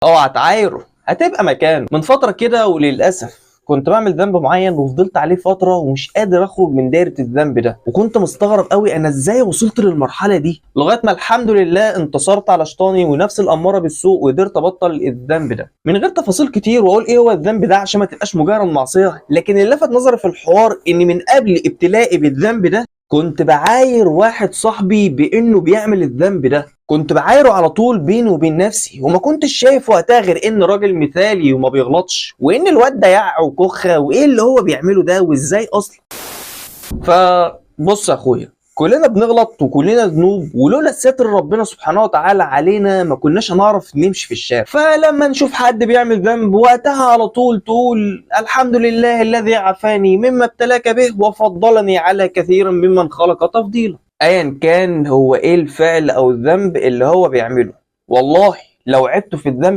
اوعى تعايره، هتبقى مكانه. من فتره كده وللاسف كنت بعمل ذنب معين وفضلت عليه فتره ومش قادر اخرج من دايره الذنب ده، وكنت مستغرب قوي انا ازاي وصلت للمرحله دي، لغايه ما الحمد لله انتصرت على شيطاني ونفس الاماره بالسوء وقدرت ابطل الذنب ده. من غير تفاصيل كتير واقول ايه هو الذنب ده عشان ما تبقاش مجرد معصيه، لكن اللي لفت نظري في الحوار ان من قبل ابتلائي بالذنب ده كنت بعاير واحد صاحبي بانه بيعمل الذنب ده، كنت بعايره على طول بيني وبين نفسي، وما كنتش شايف وقتها غير ان راجل مثالي وما بيغلطش، وان الواد ده يع وكخه، وايه اللي هو بيعمله ده وازاي اصلا. فبص يا اخويا، كلنا بنغلط وكلنا ذنوب، ولولا ستر ربنا سبحانه وتعالى علينا ما كناش هنعرف نمشي في الشارع. فلما نشوف حد بيعمل ذنب وقتها على طول تقول الحمد لله الذي عافاني مما ابتلاك به وفضلني على كثير ممن خلق تفضيلا. ايا كان هو ايه الفعل او الذنب اللي هو بيعمله، والله لو عدت في الذنب